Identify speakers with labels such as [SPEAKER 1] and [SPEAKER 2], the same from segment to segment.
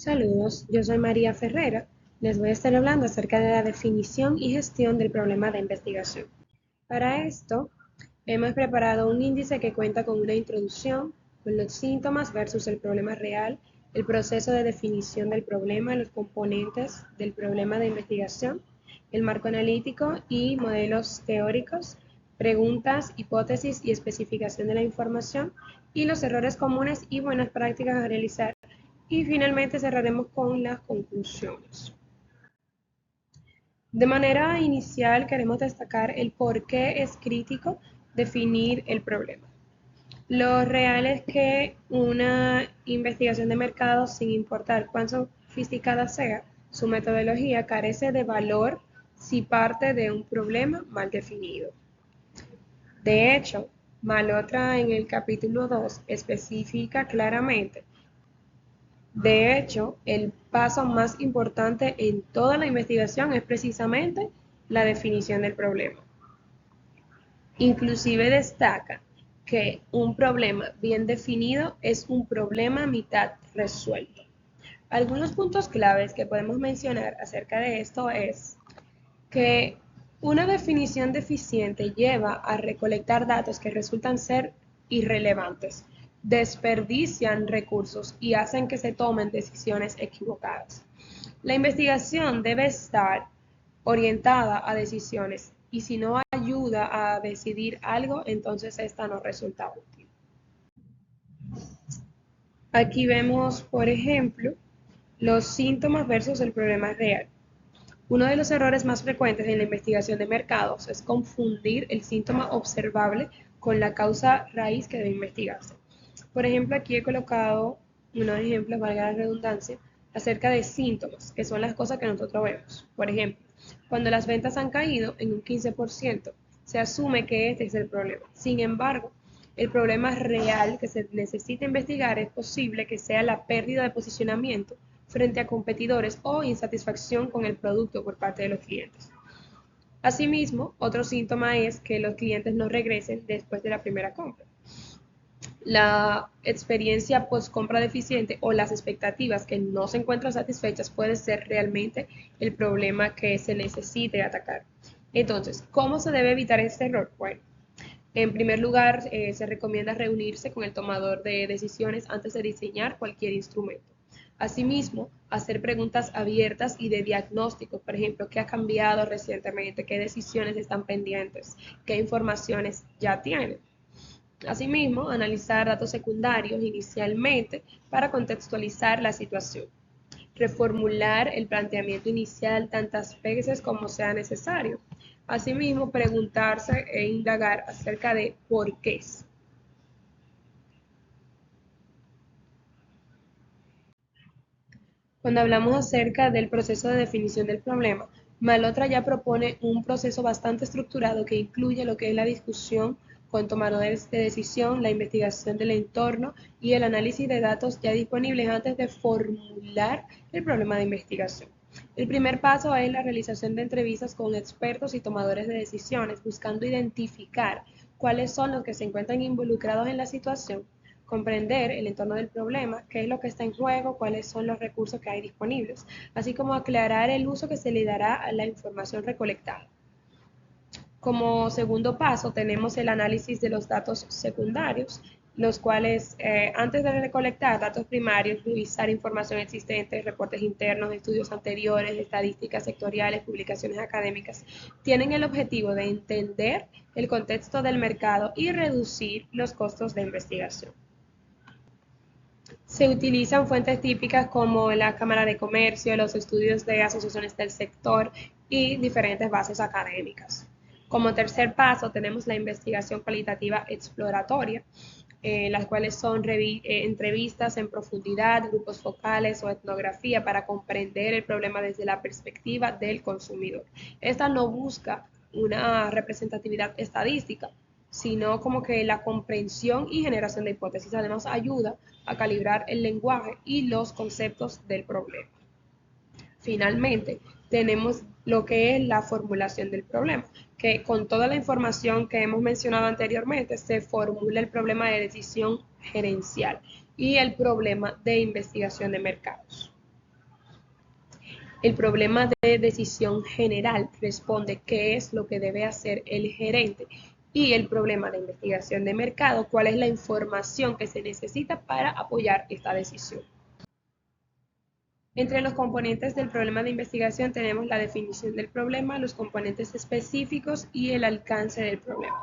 [SPEAKER 1] Saludos, yo soy María Ferrera. Les voy a estar hablando acerca de la definición y gestión del problema de investigación. Para esto, hemos preparado un índice que cuenta con una introducción, con los síntomas versus el problema real, el proceso de definición del problema, los componentes del problema de investigación, el marco analítico y modelos teóricos, preguntas, hipótesis y especificación de la información, y los errores comunes y buenas prácticas a realizar. Y finalmente cerraremos con las conclusiones. De manera inicial queremos destacar el por qué es crítico definir el problema. Lo real es que una investigación de mercado, sin importar cuán sofisticada sea su metodología, carece de valor si parte de un problema mal definido. De hecho, Malotra en el capítulo 2 especifica claramente. De hecho, el paso más importante en toda la investigación es precisamente la definición del problema. Inclusive destaca que un problema bien definido es un problema mitad resuelto. Algunos puntos claves que podemos mencionar acerca de esto es que una definición deficiente lleva a recolectar datos que resultan ser irrelevantes, desperdician recursos y hacen que se tomen decisiones equivocadas. La investigación debe estar orientada a decisiones y si no ayuda a decidir algo, entonces esta no resulta útil. Aquí vemos, por ejemplo, los síntomas versus el problema real. Uno de los errores más frecuentes en la investigación de mercados es confundir el síntoma observable con la causa raíz que debe investigarse. Por ejemplo, aquí he colocado unos ejemplos, valga la redundancia, acerca de síntomas, que son las cosas que nosotros vemos. Por ejemplo, cuando las ventas han caído en un 15%, se asume que este es el problema. Sin embargo, el problema real que se necesita investigar es posible que sea la pérdida de posicionamiento frente a competidores o insatisfacción con el producto por parte de los clientes. Asimismo, otro síntoma es que los clientes no regresen después de la primera compra. La experiencia post-compra deficiente o las expectativas que no se encuentran satisfechas puede ser realmente el problema que se necesite atacar. Entonces, ¿cómo se debe evitar este error? Bueno, en primer lugar, se recomienda reunirse con el tomador de decisiones antes de diseñar cualquier instrumento. Asimismo, hacer preguntas abiertas y de diagnóstico, por ejemplo, ¿qué ha cambiado recientemente? ¿Qué decisiones están pendientes? ¿Qué informaciones ya tienen? Asimismo, analizar datos secundarios inicialmente para contextualizar la situación. Reformular el planteamiento inicial tantas veces como sea necesario. Asimismo, preguntarse e indagar acerca de por qué. Cuando hablamos acerca del proceso de definición del problema, Malotra ya propone un proceso bastante estructurado que incluye lo que es la discusión con tomadores de decisión, la investigación del entorno y el análisis de datos ya disponibles antes de formular el problema de investigación. El primer paso es la realización de entrevistas con expertos y tomadores de decisiones, buscando identificar cuáles son los que se encuentran involucrados en la situación, comprender el entorno del problema, qué es lo que está en juego, cuáles son los recursos que hay disponibles, así como aclarar el uso que se le dará a la información recolectada. Como segundo paso tenemos el análisis de los datos secundarios, los cuales antes de recolectar datos primarios, revisar información existente, reportes internos, estudios anteriores, estadísticas sectoriales, publicaciones académicas, tienen el objetivo de entender el contexto del mercado y reducir los costos de investigación. Se utilizan fuentes típicas como la Cámara de Comercio, los estudios de asociaciones del sector y diferentes bases académicas. Como tercer paso tenemos la investigación cualitativa exploratoria, las cuales son entrevistas en profundidad, grupos focales o etnografía para comprender el problema desde la perspectiva del consumidor. Esta no busca una representatividad estadística, sino como que la comprensión y generación de hipótesis. Además, ayuda a calibrar el lenguaje y los conceptos del problema. Finalmente, tenemos lo que es la formulación del problema, que con toda la información que hemos mencionado anteriormente, se formula el problema de decisión gerencial y el problema de investigación de mercados. El problema de decisión general responde qué es lo que debe hacer el gerente y el problema de investigación de mercado, cuál es la información que se necesita para apoyar esta decisión. Entre los componentes del problema de investigación tenemos la definición del problema, los componentes específicos y el alcance del problema.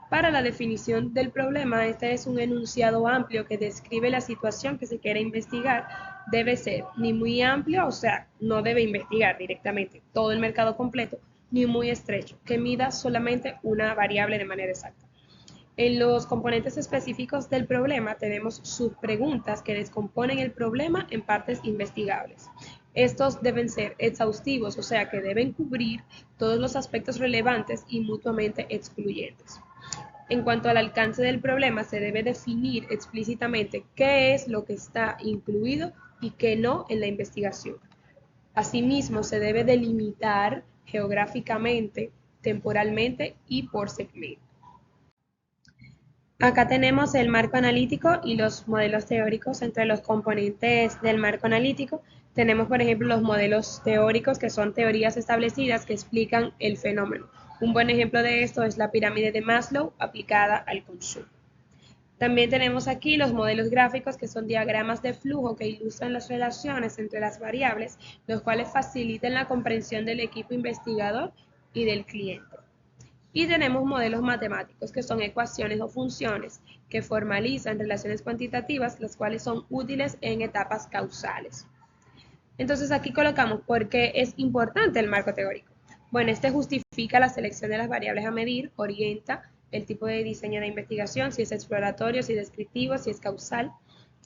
[SPEAKER 1] Para la definición del problema, este es un enunciado amplio que describe la situación que se quiere investigar. Debe ser ni muy amplio, o sea, no debe investigar directamente todo el mercado completo, ni muy estrecho, que mida solamente una variable de manera exacta. En los componentes específicos del problema tenemos subpreguntas que descomponen el problema en partes investigables. Estos deben ser exhaustivos, o sea que deben cubrir todos los aspectos relevantes y mutuamente excluyentes. En cuanto al alcance del problema, se debe definir explícitamente qué es lo que está incluido y qué no en la investigación. Asimismo, se debe delimitar geográficamente, temporalmente y por segmento. Acá tenemos el marco analítico y los modelos teóricos. Entre los componentes del marco analítico tenemos, por ejemplo, los modelos teóricos, que son teorías establecidas que explican el fenómeno. Un buen ejemplo de esto es la pirámide de Maslow aplicada al consumo. También tenemos aquí los modelos gráficos, que son diagramas de flujo que ilustran las relaciones entre las variables, los cuales facilitan la comprensión del equipo investigador y del cliente. Y tenemos modelos matemáticos, que son ecuaciones o funciones que formalizan relaciones cuantitativas, las cuales son útiles en etapas causales. Entonces aquí colocamos por qué es importante el marco teórico. Bueno, este justifica la selección de las variables a medir, orienta el tipo de diseño de investigación, si es exploratorio, si es descriptivo, si es causal.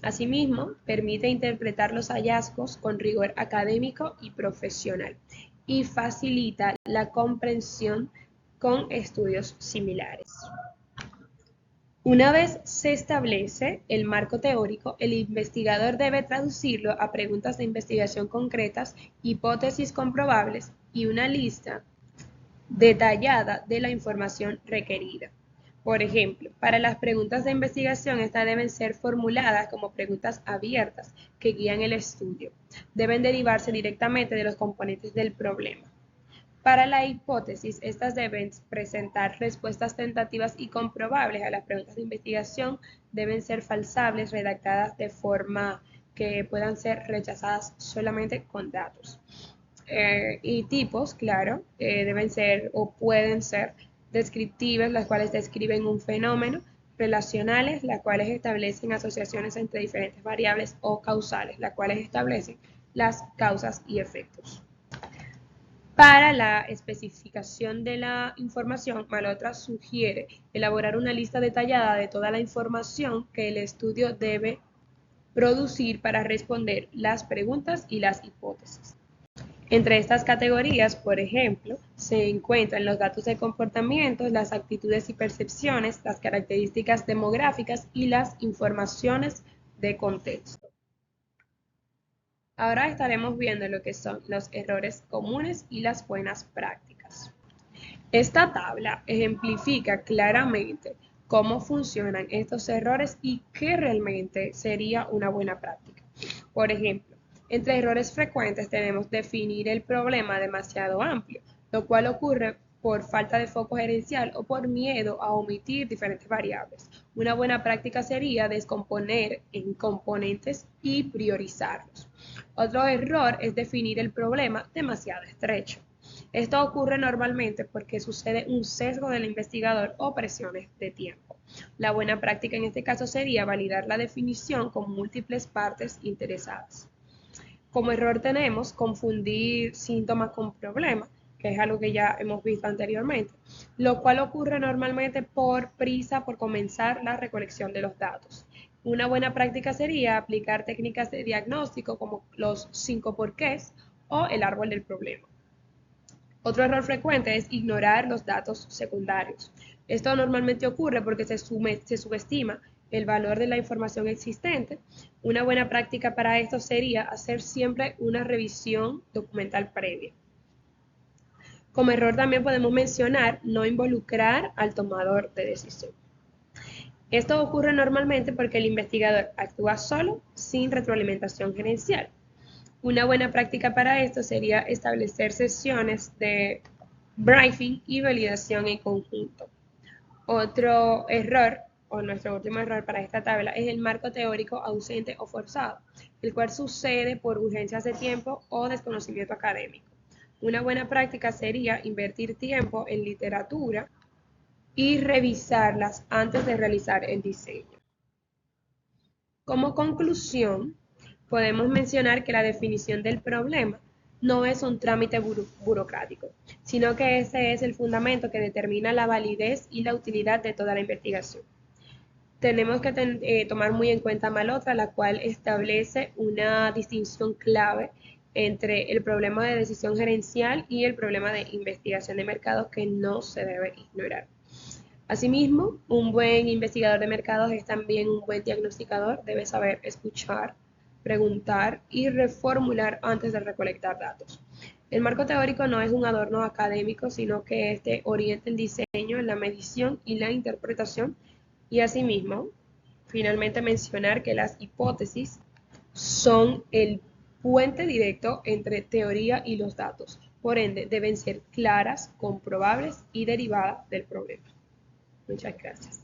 [SPEAKER 1] Asimismo, permite interpretar los hallazgos con rigor académico y profesional y facilita la comprensión con estudios similares. Una vez se establece el marco teórico, el investigador debe traducirlo a preguntas de investigación concretas, hipótesis comprobables y una lista detallada de la información requerida. Por ejemplo, para las preguntas de investigación, estas deben ser formuladas como preguntas abiertas que guían el estudio. Deben derivarse directamente de los componentes del problema. Para la hipótesis, estas deben presentar respuestas tentativas y comprobables a las preguntas de investigación, deben ser falsables, redactadas de forma que puedan ser rechazadas solamente con datos. Y tipos, claro, deben ser o pueden ser descriptivas, las cuales describen un fenómeno, relacionales, las cuales establecen asociaciones entre diferentes variables, o causales, las cuales establecen las causas y efectos. Para la especificación de la información, Malotra sugiere elaborar una lista detallada de toda la información que el estudio debe producir para responder las preguntas y las hipótesis. Entre estas categorías, por ejemplo, se encuentran los datos de comportamiento, las actitudes y percepciones, las características demográficas y las informaciones de contexto. Ahora estaremos viendo lo que son los errores comunes y las buenas prácticas. Esta tabla ejemplifica claramente cómo funcionan estos errores y qué realmente sería una buena práctica. Por ejemplo, entre errores frecuentes tenemos definir el problema demasiado amplio, lo cual ocurre por falta de foco gerencial o por miedo a omitir diferentes variables. Una buena práctica sería descomponer en componentes y priorizarlos. Otro error es definir el problema demasiado estrecho. Esto ocurre normalmente porque sucede un sesgo del investigador o presiones de tiempo. La buena práctica en este caso sería validar la definición con múltiples partes interesadas. Como error tenemos confundir síntomas con problemas, que es algo que ya hemos visto anteriormente, lo cual ocurre normalmente por prisa por comenzar la recolección de los datos. Una buena práctica sería aplicar técnicas de diagnóstico como los 5 porqués o el árbol del problema. Otro error frecuente es ignorar los datos secundarios. Esto normalmente ocurre porque se subestima el valor de la información existente. Una buena práctica para esto sería hacer siempre una revisión documental previa. Como error también podemos mencionar no involucrar al tomador de decisión. Esto ocurre normalmente porque el investigador actúa solo, sin retroalimentación gerencial. Una buena práctica para esto sería establecer sesiones de briefing y validación en conjunto. Otro error, o nuestro último error para esta tabla, es el marco teórico ausente o forzado, el cual sucede por urgencias de tiempo o desconocimiento académico. Una buena práctica sería invertir tiempo en literatura y revisarlas antes de realizar el diseño. Como conclusión, podemos mencionar que la definición del problema no es un trámite burocrático, sino que ese es el fundamento que determina la validez y la utilidad de toda la investigación. Tenemos que tomar muy en cuenta Malotra, la cual establece una distinción clave entre el problema de decisión gerencial y el problema de investigación de mercados que no se debe ignorar. Asimismo, un buen investigador de mercados es también un buen diagnosticador, debe saber escuchar, preguntar y reformular antes de recolectar datos. El marco teórico no es un adorno académico, sino que este orienta el diseño, la medición y la interpretación. Y asimismo, finalmente mencionar que las hipótesis son el puente directo entre teoría y los datos. Por ende, deben ser claras, comprobables y derivadas del problema. Muchas gracias.